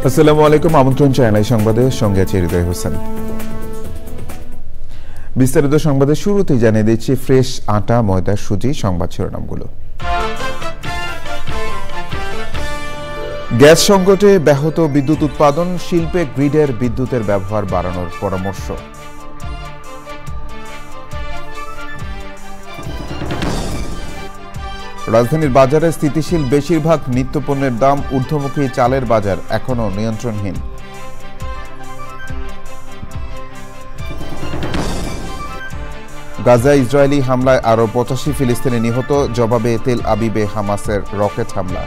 আসসালামু আলাইকুম। আমন্ত্রণ চ্যানেল সংবাদে সঙ্গে আছে হৃদয় হোসেন। বিস্তারিত সংবাদের শুরুতেই জানিয়ে দিচ্ছি ফ্রেশ আটা, ময়দা, সুজি সংবাদ শিরোনামগুলো। গ্যাস সংকটে ব্যাহত বিদ্যুৎ উৎপাদন, শিল্পে গ্রিডের বিদ্যুতের ব্যবহার বাড়ানোর পরামর্শ। রাজধানীর বাজারে স্থিতিশীল বেশিরভাগ নিত্যপণ্যের দাম, ঊর্ধ্বমুখী চালের বাজার এখনো নিয়ন্ত্রণহীন। গাজায় ইসরায়েলি হামলায় আরো 85 ফিলিস্তিনি নিহত, জবাবে তেল আবিবে হামাসের রকেট হামলা।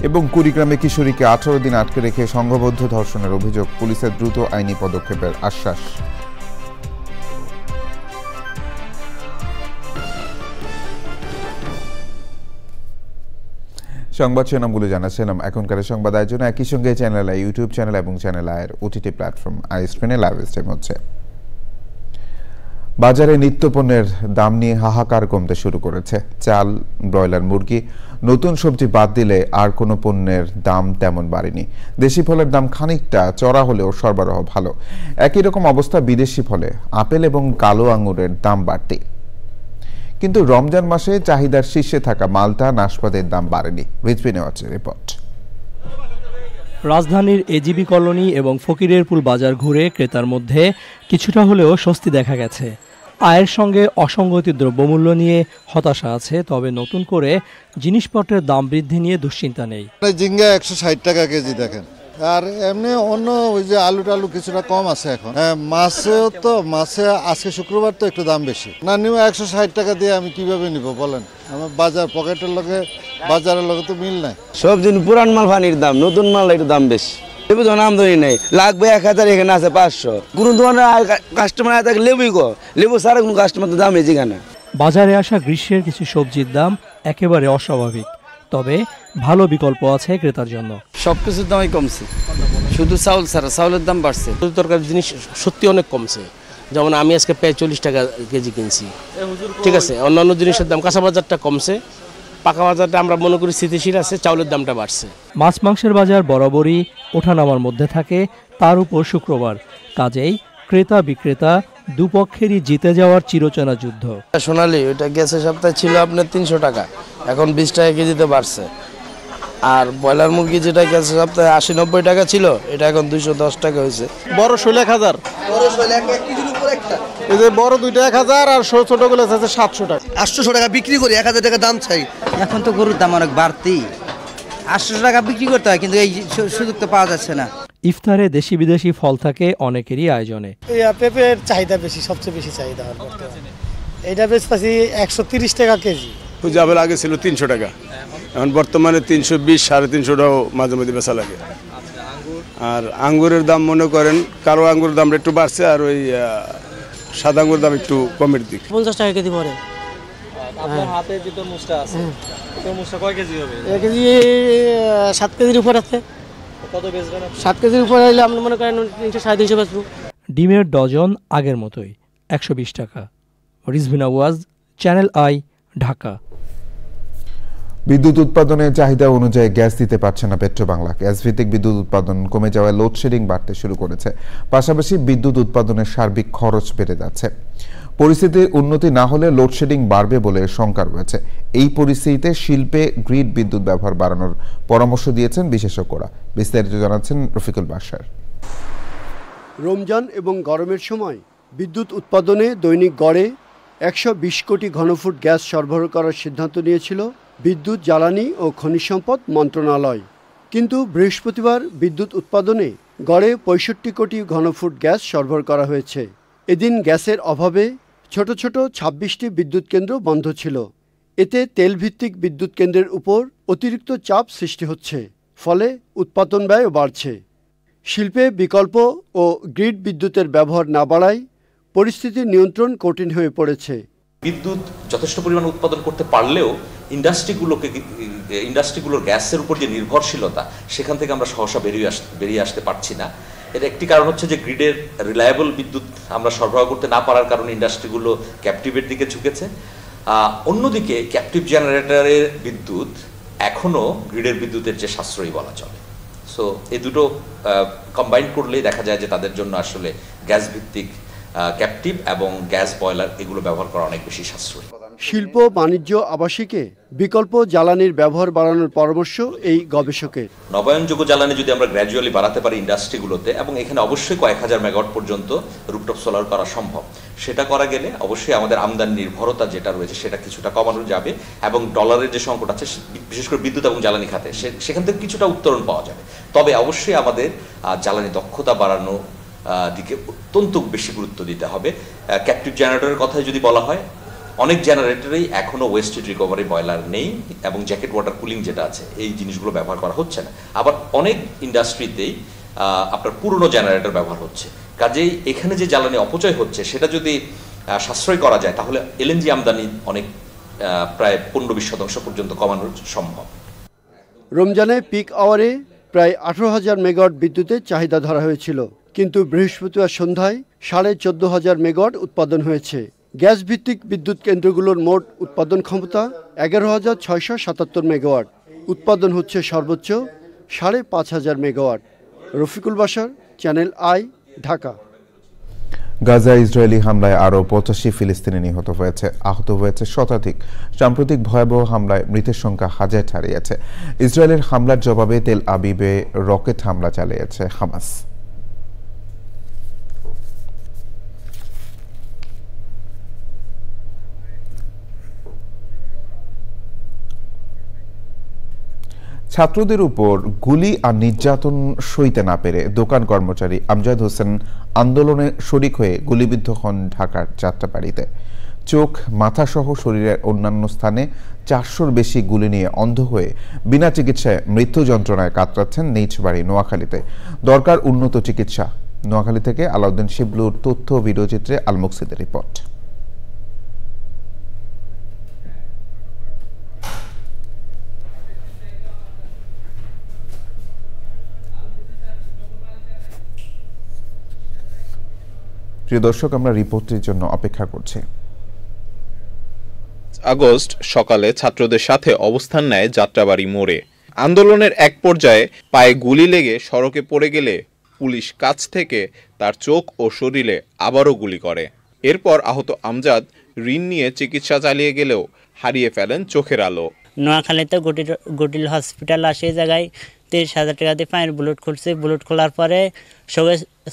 এবং কুড়িগ্রামে কিশোরীকে 18 দিন আটকে রেখে সংঘবদ্ধ ধর্ষণের অভিযোগ, পুলিশের দ্রুত আইনি পদক্ষেপের আশ্বাস। সংবাদ শিরোনামগুলো জানাচ্ছিলাম। এখনকার সংবাদ আয়োজন একই সঙ্গে চ্যানেল আই ইউটিউব চ্যানেল এবং চ্যানেল আইয়ের ওটিটি প্ল্যাটফর্ম আই স্ক্রিনে লাইভ স্ট্রিম হচ্ছে। বাজারে নিত্যপণ্যের দাম নিয়ে হাহাকার কমতে শুরু করেছে। চাল, ব্রয়লার মুরগি, নতুন সবজি বাদ দিলে আর কোনো পণ্যের দাম তেমন বাড়েনি। দেশি ফলের দাম খানিকটা চড়া হলেও সরবরাহ ভালো। একই রকম অবস্থা বিদেশি ফলে, আপেল এবং কালো আঙুরের দাম বাড়তি। কিন্তু রমজান মাসে চাহিদার শীর্ষে থাকা মালটা, নাশপাতের দাম বাড়েনি। রিজভি নেওয়াজের রিপোর্ট। রাজধানীর এজিবি কলোনি এবং ফকিরেরপুল বাজার ঘুরে ক্রেতার মধ্যে কিছুটা হলেও স্বস্তি দেখা গেছে। আয়ের সঙ্গে অসঙ্গতি দ্রব্যমূল্য নিয়ে হতাশা আছে, তবে নতুন করে জিনিসপত্রের দাম বৃদ্ধি নিয়ে দুশ্চিন্তা নেই। ঝিঙ্গা 160 টাকা কেজি দেখেন, আর এমনি অন্য ওই যে আলু টালু কিছুটা কম আছে এখন। মাছেও তো মাছে আজকে শুক্রবার তো একটু দাম বেশি না, নিউ 160 টাকা দিয়ে আমি কিভাবে নিব বলেন? আমার বাজার পকেটের লগে বাজারের লগে তো মিল নাই। সব দিন পুরান মাল পানির দাম, নতুন মাল একটু দাম বেশি। লেবু ধরুন আমদানি নেই, লাগবে 1000, এখানে আছে 500। কোন ধরনের কাস্টমার আছে লেবুই গো, লেবু ছাড়া কোনো কাস্টমার তো দাম বেশি কেন? বাজারে আসা গ্রীষ্মের কিছু সবজির দাম একেবারে অস্বাভাবিক, তবে ভালো বিকল্প আছে ক্রেতার জন্য। সবকিছুর দামই কমছে, শুধু চাউল ছাড়া, চাউলের দাম বাড়ছে। তরকারি জিনিস সত্যি অনেক কমছে। যেমন আমি আজকে প্রায় 40 টাকা কেজি কিনছি, ঠিক আছে। অন্যান্য জিনিসের দাম, কাঁচা বাজারটা কমছে, পাকা বাজারটা আমরা মনে করি স্থিতিশীল আছে, চাউলের দামটা বাড়ছে। মাছ মাংসের বাজার বরাবরই ওঠানামার মধ্যে থাকে, তার উপর শুক্রবার, কাজেই ক্রেতা বিক্রেতা দুপক্ষেরই জিতে যাওয়ার চিরচেনা যুদ্ধ। সোনালি ওইটা গেছে সপ্তাহে ছিল আপনার 300 টাকা, এখন 20 টাকা কেজিতে বাড়ছে। আর ব্রয়লার মুরগি যেটা গেছে সপ্তাহে 80-90 টাকা ছিল, এটা এখন 210 টাকা হয়েছে। বড় 16,000, এই যে বড় দুইটা 1000 আর ছোটগুলো আছে 700 টাকা। 800 টাকা বিক্রি করি, 1000 টাকা দাম চাই। এখন তো গরুর দাম অনেক বাড়তি, 800 টাকা বিক্রি করতে হয়, কিন্তু এই সুযোগ তো পাওয়া যাচ্ছে না। ইফতারে দেশি বিদেশি ফল থাকে অনেকেরই আয়োজনে। পেঁপের চাহিদা বেশি, সবচেয়ে বেশি চাহিদা হয় বর্তমানে। এটা বেশ পাচ্ছি 130 টাকা কেজি। জাবেল আগে ছিল 300 টাকা, এখন বর্তমানে 320, 350টাও মাঝে মাঝে বেচা লাগে। আর আঙ্গুরের দাম মনে করেন কালো আঙ্গুরের দাম একটু বাড়ছে, আর ওই সাদা আঙ্গুরের দাম একটু কমের দিক। 50 টাকা কেজি পড়ে। আপনার হাতে যে তরমুজটা আছে, তরমুজটা কয় কেজি হবে? 1 কেজি 7 কেজির উপর আছে। কত বেচবেন? 7 কেজির উপর হইলে আপনি মনে করেন 300-350 বেচবো। ডিমের ডজন আগের মতোই 120 টাকা। Rizvi Nawaz, Channel I, Dhaka. বিদ্যুৎ উৎপাদনের চাহিদা অনুযায়ী গ্যাস দিতে পারছে না পেট্রোবাংলা। গ্যাস ভিত্তিক বিদ্যুৎ উৎপাদন কমে যাওয়ায় লোডশেডিং বাড়তে শুরু করেছে। পাশাপাশি বিদ্যুৎ উৎপাদনের সার্বিক খরচ বেড়ে যাচ্ছে। পরিস্থিতির উন্নতি না হলে লোডশেডিং বাড়বে বলে শঙ্কা রয়েছে। এই পরিস্থিতিতে শিল্পে গ্রিড বিদ্যুৎ ব্যবহার বাড়ানোর পরামর্শ দিয়েছেন বিশেষজ্ঞরা। বিস্তারিত জানাচ্ছেন রফিকুল বাশার। রমজান এবং গরমের সময় বিদ্যুৎ উৎপাদনে দৈনিক গড়ে 120 কোটি ঘনফুট গ্যাস সরবরাহ করার সিদ্ধান্ত নিয়েছিল বিদ্যুৎ, জ্বালানি ও খনিজ সম্পদ মন্ত্রণালয়। কিন্তু বৃহস্পতিবার বিদ্যুৎ উৎপাদনে গড়ে 65 কোটি ঘনফুট গ্যাস সরবরাহ করা হয়েছে। এদিন গ্যাসের অভাবে ছোট ছোট 26টি বিদ্যুৎ কেন্দ্র বন্ধ ছিল। এতে তেলভিত্তিক বিদ্যুৎ কেন্দ্রের উপর অতিরিক্ত চাপ সৃষ্টি হচ্ছে, ফলে উৎপাদন ব্যয়ও বাড়ছে। শিল্পে বিকল্প ও গ্রিড বিদ্যুতের ব্যবহার না বাড়ায় পরিস্থিতির নিয়ন্ত্রণ কঠিন হয়ে পড়েছে। বিদ্যুৎ যথেষ্ট পরিমাণ উৎপাদন করতে পারলেও ইন্ডাস্ট্রিগুলোর গ্যাসের উপর যে নির্ভরশীলতা, সেখান থেকে আমরা সহসা বেরিয়ে আসতে পারছি না। এর একটি কারণ হচ্ছে যে গ্রিডের রিলায়েবল বিদ্যুৎ আমরা সরবরাহ করতে না পারার কারণে ইন্ডাস্ট্রিগুলো ক্যাপটিভের দিকে ঝুঁকেছে। অন্যদিকে ক্যাপটিভ জেনারেটরের বিদ্যুৎ এখনও গ্রিডের বিদ্যুতের যে সাশ্রয়ী বলা চলে। সো এই দুটো কম্বাইন করলেই দেখা যায় যে তাদের জন্য আসলে গ্যাস ভিত্তিক ক্যাপটিভ এবং গ্যাস বয়লার এগুলো ব্যবহার করা অনেক বেশি সাশ্রয়ী। শিল্প, বাণিজ্য, আবাসিকে বিকল্প জ্বালানির ব্যবহার বাড়ানোর পরামর্শ এই গবেষকের। নবায়নযোগ্য জ্বালানি যদি আমরা গ্র্যাজুয়ালি বাড়াতে পারি ইন্ডাস্ট্রিগুলোতে, এবং এখানে অবশ্যই কয়েক হাজার মেগাওয়াট পর্যন্ত রুফটপ সোলার করা সম্ভব, সেটা করা গেলে অবশ্যই আমাদের আমদানি নির্ভরতা যেটা রয়েছে সেটা কিছুটা কমানো যাবে, এবং ডলারের যে সংকট আছে বিশেষ করে বিদ্যুৎ এবং জ্বালানি খাতে সেখান থেকে কিছুটা উত্তরণ পাওয়া যাবে। তবে অবশ্যই আমাদের জ্বালানি দক্ষতা বাড়ানো দিকে অত্যন্ত বেশি গুরুত্ব দিতে হবে। ক্যাপটিভ জেনারেটরের কথায় যদি বলা হয়, অনেক জেনারেটরেই এখনও ওয়েস্ট হিট রিকভারি বয়লার নেই, এবং জ্যাকেট ওয়াটার কুলিং যেটা আছে এই জিনিসগুলো ব্যবহার করা হচ্ছে না। আবার অনেক ইন্ডাস্ট্রিতেই আপনার পুরনো জেনারেটর ব্যবহার হচ্ছে। কাজেই এখানে যে জ্বালানি অপচয় হচ্ছে সেটা যদি সাশ্রয় করা যায় তাহলে এলএনজি আমদানি অনেক প্রায় 15-20% পর্যন্ত কমানো সম্ভব। রমজানে পিক আওয়ারে প্রায় 18,000 মেগাওয়াট বিদ্যুতের চাহিদা ধরা হয়েছিল, কিন্তু বৃহস্পতিবার সন্ধ্যায় 14,500 মেগাওয়াট উৎপাদন হয়েছে। গ্যাস ভিত্তিক বিদ্যুৎ কেন্দ্রগুলোর মোট উৎপাদন ক্ষমতা 11,677 মেগাওয়াট। উৎপাদন হচ্ছে সর্বোচ্চ 5,500 megawatt. Rafiqul Bashar, channel I, Dhaka. Gaza Israeli হামলায় আরও 85 ফিলিস্তিনি নিহত হয়েছে, আহত হয়েছে শতাধিক। সাম্প্রতিক ভয়াবহ হামলায় মৃতের সংখ্যা হাজার ছাড়িয়েছে। ইসরায়েলের হামলার জবাবে তেল আবিবে রকেট হামলা চালিয়েছে হামাস। ছাত্রদের উপর গুলি আর নির্যাতন সইতে না পেরে দোকান কর্মচারী আমজাদ হোসেন আন্দোলনে শরিক হয়ে গুলিবিদ্ধ হন ঢাকার যাত্রাবাড়িতে। চোখ, মাথাসহ শরীরের অন্যান্য স্থানে 400-র বেশি গুলি নিয়ে অন্ধ হয়ে বিনা চিকিৎসায় মৃত্যু যন্ত্রণায় কাতরাচ্ছেন নিজ বাড়ি নোয়াখালীতে। দরকার উন্নত চিকিৎসা। নোয়াখালী থেকে আলাউদ্দিন শিবলুর তথ্য ভিডিওচিত্রে আলমুকসিদের রিপোর্ট। প্রিয় দর্শক, আমরা রিপোর্টের জন্য অপেক্ষা করছি। আগস্ট সকালে ছাত্রদের সাথে অবস্থান নেয় যাত্রাবাড়ি মোড়ে। আন্দোলনের এক পর্যায়ে পায়ে গুলি লেগে সড়কে পড়ে গেলে পুলিশ কাছ থেকে তার চোখ ও শরীরে আবারও গুলি করে। এরপর আহত আমজাদ ঋণ নিয়ে চিকিৎসা চালিয়ে গেলেও হারিয়ে ফেলেন চোখের আলো। নোয়াখালীতে গটিল হসপিটাল আসে, জায়গায় 30,000 টাকা দিয়ে পায়ের বুলেট খুলছে। বুলেট খোলার পরে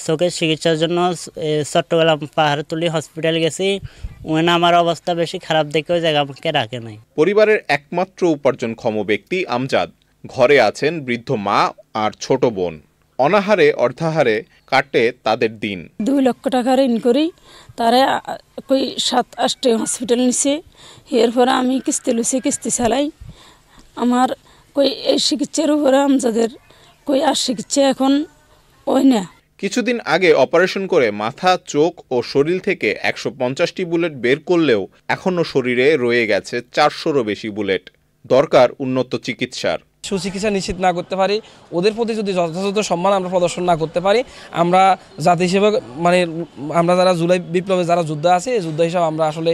চোখের চিকিৎসার জন্য চট্টগ্রাম পাহাড়তলী হসপিটাল গেছি। ওখানে আমার অবস্থা বেশি খারাপ দেখে ওই জায়গা আমাকে রাখে নাই। পরিবারের একমাত্র উপার্জনক্ষম ব্যক্তি আমজাদ। ঘরে আছেন বৃদ্ধ মা আর ছোট বোন। অনাহারে অর্ধাহারে কাটে তাদের দিন। 2 লক্ষ টাকা ঋণ করি, তারা 7-8 হসপিটাল নিছে। এরপরে আমি কিস্তি লুছি, কিস্তি চালাই। আমার এই চিকিৎসার উপরে আমজাদের আর চিকিৎসা এখন ওই না। কিছুদিন আগে অপারেশন করে মাথা, চোখ ও শরীর থেকে 150টি বুলেট বের করলেও এখনো শরীরে রয়ে গেছে 400-রও বেশি বুলেট। দরকার উন্নত চিকিৎসার। সুচিকিৎসা নিশ্চিত না করতে পারি, ওদের প্রতি যদি যথাযথ সম্মান আমরা প্রদর্শন না করতে পারি, আমরা জাতি হিসেবে আমরা যারা জুলাই বিপ্লবে যারা যোদ্ধা আছে, এই যোদ্ধা হিসাবে আমরা আসলে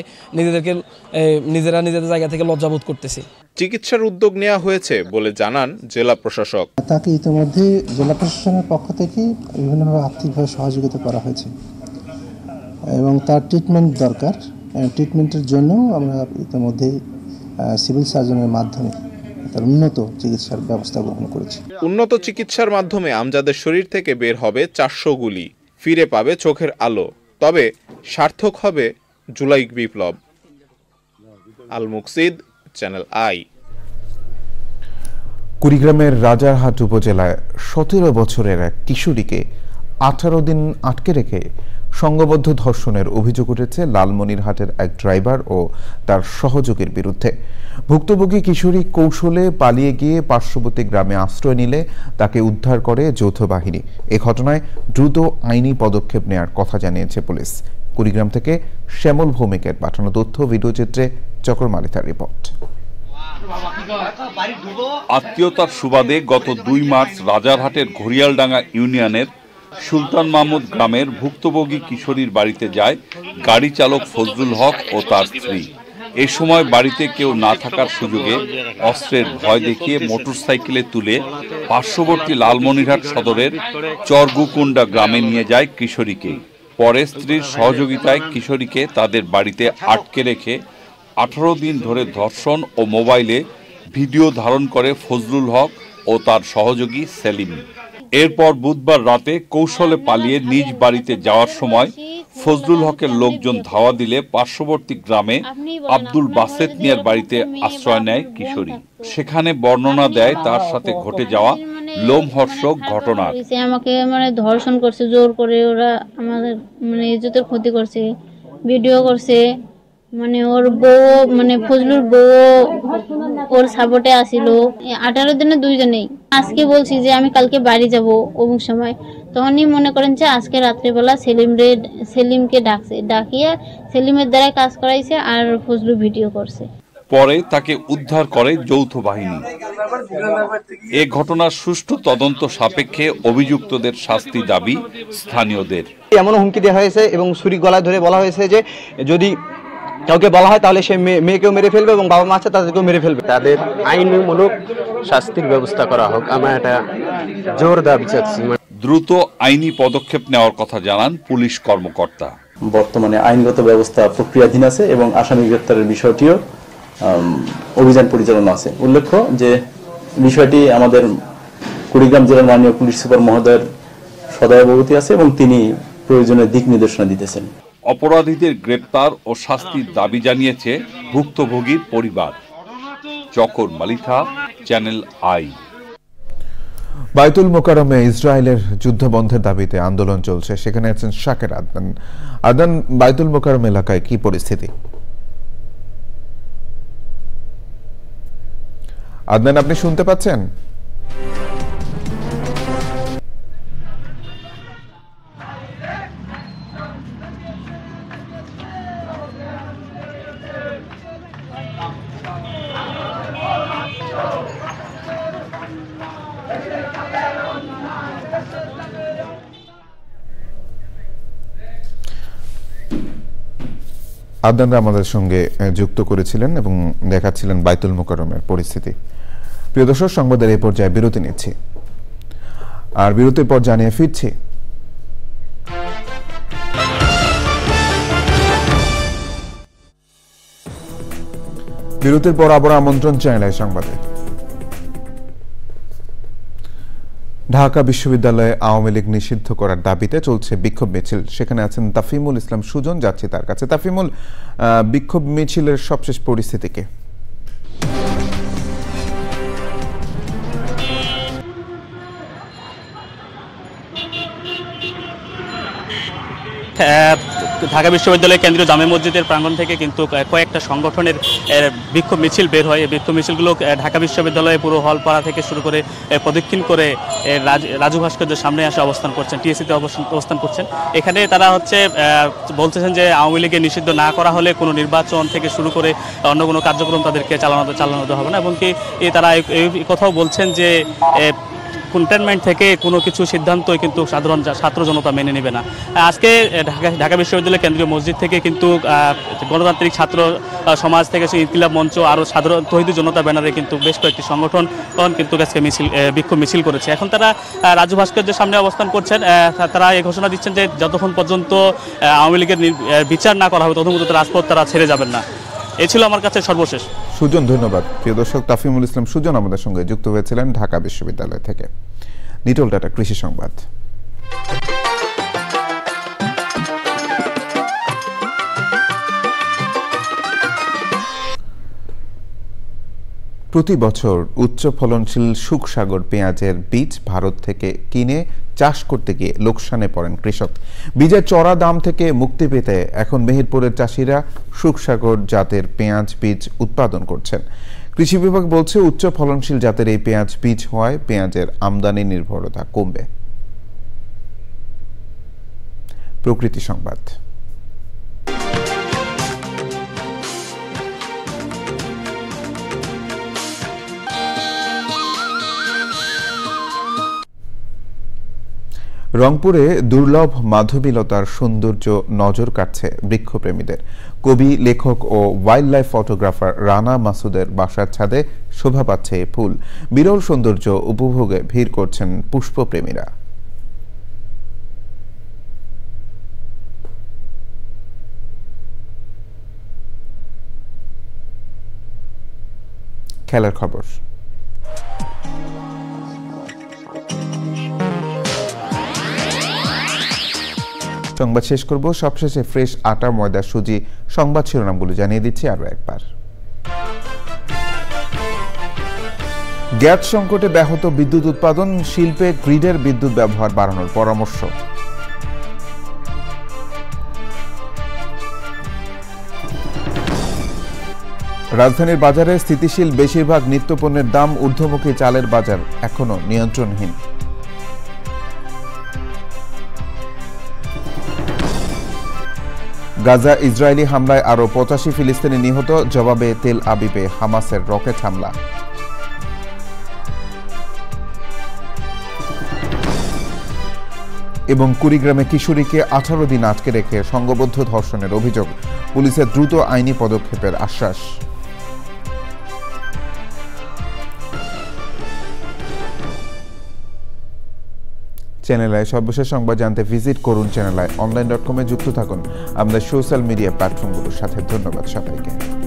নিজেদের জায়গা থেকে লজ্জাবোধ করতেছি। চিকিৎসার উদ্যোগ নেওয়া হয়েছে বলে জানান জেলা প্রশাসক। তাকে ইতিমধ্যে জেলা প্রশাসনের পক্ষ থেকে বিভিন্নভাবে আর্থিকভাবে সহযোগিতা করা হয়েছে এবং তার ট্রিটমেন্ট দরকার। ট্রিটমেন্টের জন্য আমরা ইতিমধ্যে সিভিল সার্জনের মাধ্যমে তার উন্নত চিকিৎসার ব্যবস্থা গ্রহণ করেছি। উন্নত চিকিৎসার মাধ্যমে আমজাদের শরীর থেকে বের হবে 400 গুলি, ফিরে পাবে চোখের আলো। তবে সার্থক হবে জুলাই বিপ্লব। আল মুকসিদ, চ্যানেল আই। কুড়িগ্রামের রাজারহাট উপজেলায় 17 বছরের এক কিশোরীকে 18 দিন আটকে রেখে সংঘবদ্ধ ধর্ষণের অভিযোগ উঠেছে লালমনিরহাটের এক ড্রাইভার ও তার সহযোগীর বিরুদ্ধে। ভুক্তভোগী কিশোরী কৌশলে পালিয়ে গিয়ে পার্শ্ববর্তী গ্রামে আশ্রয় নিলে তাকে উদ্ধার করে যৌথ বাহিনী। এ ঘটনায় দ্রুত আইনি পদক্ষেপ নেওয়ার কথা জানিয়েছে পুলিশ। কুড়িগ্রাম থেকে শ্যামল ভৌমিকের পাঠানো তথ্য ভিডিওচিত্রে চক্র মালিতার রিপোর্ট। আত্মীয়তার সুবাদে গত 2 মার্চ রাজারহাটের ঘড়িয়ালডাঙ্গা ইউনিয়নের সুলতান মাহমুদ গ্রামের ভুক্তভোগী কিশোরীর বাড়িতে যায় গাড়ি চালক ফজলুল হক ও তার স্ত্রী। এ সময় বাড়িতে কেউ না থাকার সুযোগে অস্ত্রের ভয় দেখিয়ে মোটরসাইকেলে তুলে পার্শ্ববর্তী লালমনিরহাট সদরের চরগুকুন্ডা গ্রামে নিয়ে যায় কিশোরীকে। পরে স্ত্রীর সহযোগিতায় কিশোরীকে তাদের বাড়িতে আটকে রেখে 18 দিন ধরে ধর্ষণ ও মোবাইলে ভিডিও ধারণ করে ফজলুল হক ও তার সহযোগী সেলিম। এরপর বুধবার রাতে কৌশলে পালিয়ে নিজ বাড়িতে যাওয়ার সময় ফজলুল হকের লোকজন ধাওয়া দিলে পার্শ্ববর্তী গ্রামে আব্দুল বাসেত মিয়ার বাড়িতে আশ্রয় নেয় কিশোরী। সেখানে বর্ণনা দেয় তার সাথে ঘটে যাওয়া লোমহর্ষক ঘটনা। আমাকে ধর্ষণ করছে, জোর করে ওরা আমাদের ইজ্জতের ক্ষতি করছে, ভিডিও করছে। ওর বউ ফজলুর বউ ওর সাপোর্টে আসিল। 18 দিনে দুইজনেই। আজকে বলছি যে আমি কালকে বাড়ি যাব অমুক সময়, তখনই মনে করেন যে আজকে রাত্রেবেলা সেলিমকে ডাকিয়ে সেলিমের দ্বারা কাজ করাইছে আর ফজলু ভিডিও করছে। পরে তাকে উদ্ধার করে যৌথ বাহিনী। এ ঘটনার সুষ্ঠু তদন্ত সাপেক্ষে অভিযুক্তদের শাস্তি দাবি স্থানীয়দের। এমন হুমকি দেওয়া হয়েছে এবং ছুরি গলায় ধরে বলা হয়েছে যে যদি কাউকে বলা হয় তাহলে সে মেয়েকেও মেরে ফেলবে এবং বাবা মা আছে তাদেরকেও মেরে ফেলবে। তাদের আইনমূলক শাস্তির ব্যবস্থা করা হোক, আমরা এটা জোর দাবি চাচ্ছি। দ্রুত আইনি পদক্ষেপ নেওয়ার কথা জানান পুলিশ কর্মকর্তা। বর্তমানে আইনগত ব্যবস্থা প্রক্রিয়াধীন আছে এবং আসামি গ্রেপ্তারের বিষয়টিও অভিযান পরিচালনা আছে। উল্লেখ্য যে বিষয়টি আমাদের কুড়িগ্রাম জেলার মাননীয় পুলিশ সুপার মহোদয়ের সদয় অবগতি আছে এবং তিনি প্রয়োজনীয় দিক নির্দেশনা দিতেছেন। অপরাধীদের গ্রেপ্তার ও শাস্তির দাবি জানিয়েছে ভুক্তভোগীর পরিবার। জকর মালিথা, চ্যানেল আই। বাইতুল মোকাররমে ইসরায়েলের যুদ্ধবন্ধের দাবিতে আন্দোলন চলছে, সেখানে আছেন শাকের আদনান। আদনান, বাইতুল মোকাররম এলাকায় কি পরিস্থিতি? আদনান, আপনি শুনতে পাচ্ছেন? আদনানরা আমাদের সঙ্গে যুক্ত করেছিলেন এবং দেখাচ্ছিলেন বাইতুল মোকাররমের পরিস্থিতি। প্রিয় দর্শক, সংবাদের এই পর্যায়ে বিরতি নিচ্ছি, আর বিরতির পর জানিয়ে ফিরছি। বিরতির পর আবার আমন্ত্রণ চ্যানেল সংবাদে। ঢাকা বিশ্ববিদ্যালয়ে আওয়ামী লীগ নিষিদ্ধ করার দাবিতে চলছে বিক্ষোভ মিছিল, সেখানে আছেন তাফিমুল ইসলাম সুজন, যাচ্ছি তার কাছে। তাফিমুল, বিক্ষোভ মিছিলের সবশেষ পরিস্থিতি কি? ঢাকা বিশ্ববিদ্যালয়ের কেন্দ্রীয় জামে মসজিদের প্রাঙ্গণ থেকে কিন্তু কয়েকটা সংগঠনের বিক্ষোভ মিছিল বের হয়। এই বিক্ষোভ মিছিলগুলো ঢাকা বিশ্ববিদ্যালয়ে পুরো হলপাড়া থেকে শুরু করে প্রদক্ষিণ করে রাজু ভাস্কর্যের সামনে আসে অবস্থান করছেন, টিএসসিতে অবস্থান করছেন। এখানে তারা বলতেছেন যে আওয়ামী লীগের নিষিদ্ধ না করা হলে কোনো নির্বাচন থেকে শুরু করে অন্য কোনো কার্যক্রম তাদেরকে চালানো হবে না, এবং কি তারা এই কথাও বলছেন যে কন্টেনমেন্ট থেকে কোনো কিছু সিদ্ধান্তই কিন্তু সাধারণ ছাত্র জনতা মেনে নেবে না। আজকে ঢাকা বিশ্ববিদ্যালয়ের কেন্দ্রীয় মসজিদ থেকে কিন্তু গণতান্ত্রিক ছাত্র সমাজ থেকে ইনকিলাব মঞ্চ আরও সাধারণ তৌহিদি জনতা ব্যানারে কিন্তু বেশ কয়েকটি সংগঠন কিন্তু আজকে বিক্ষোভ মিছিল করেছে। এখন তারা রাজু ভাস্কর্যের সামনে অবস্থান করছেন। তারা এই ঘোষণা দিচ্ছেন যে যতক্ষণ পর্যন্ত আওয়ামী লীগের বিচার না করা হবে ততক্ষণ পর্যন্ত রাজপথ তারা ছেড়ে যাবেন না। এই ছিল আমার কাছে সর্বশেষ। সুজন, ধন্যবাদ। প্রিয় দর্শক, তাফিমুল ইসলাম সুজন আমাদের সঙ্গে যুক্ত হয়েছিলেন ঢাকা বিশ্ববিদ্যালয় থেকে। নিটল টাটা কৃষি সংবাদ। প্রতি বছর উচ্চ ফলনশীল সুখসাগর পেঁয়াজের বীজ ভারত থেকে কিনে চাষ করতে গিয়ে লোকসানে পড়েন কৃষক। বীজের চড়া দাম থেকে মুক্তি পেতে এখন মেহেরপুরের চাষিরা সুখসাগর জাতের পেঁয়াজ বীজ উৎপাদন করছেন। কৃষি বিভাগ বলছে উচ্চ ফলনশীল জাতের এই পেঁয়াজ বীজ হওয়ায় পেঁয়াজের আমদানি নির্ভরতা কমবে। প্রকৃতি সংবাদ। রংপুরে দুর্লভ মাধবীলতার সৌন্দর্য নজর কাটছে বৃক্ষপ্রেমীদের। কবি, লেখক ও ওয়াইল্ড লাইফ ফটোগ্রাফার রানা মাসুদের বাসার ছাদে শোভা পাচ্ছে এই ফুল। বিরল সৌন্দর্য উপভোগে ভিড় করছেন পুষ্পপ্রেমীরা। খেলার খবর। সংবাদ শেষ করব সবশেষে ফ্রেশ আটা, ময়দা, সুজি সংবাদ শিরোনামগুলো জানিয়ে দিচ্ছি আরো একবার। গ্যাস সংকটে ব্যাহত বিদ্যুৎ উৎপাদন, শিল্পে গ্রিডের বিদ্যুৎ ব্যবহার বাড়ানোর পরামর্শ। রাজধানীর বাজারে স্থিতিশীল বেশিরভাগ নিত্যপণ্যের দাম ঊর্ধ্বমুখী, চালের বাজার এখনো নিয়ন্ত্রণহীন। গাজা ইসরায়েলি হামলায় আরও 85 ফিলিস্তিনি নিহত, জবাবে তেল আবিবে হামাসের রকেট হামলা। এবং কুড়িগ্রামে কিশোরীকে 18 দিন আটকে রেখে সংঘবদ্ধ ধর্ষণের অভিযোগ, পুলিশের দ্রুত আইনি পদক্ষেপের আশ্বাস। চ্যানেল আই সর্বশেষ সংবাদ জানতে ভিজিট করুন চ্যানেল আই অনলাইন.com-এ যুক্ত থাকুন আমাদের সোশ্যাল মিডিয়া প্ল্যাটফর্মগুলোর সাথে। ধন্যবাদ সবাইকে।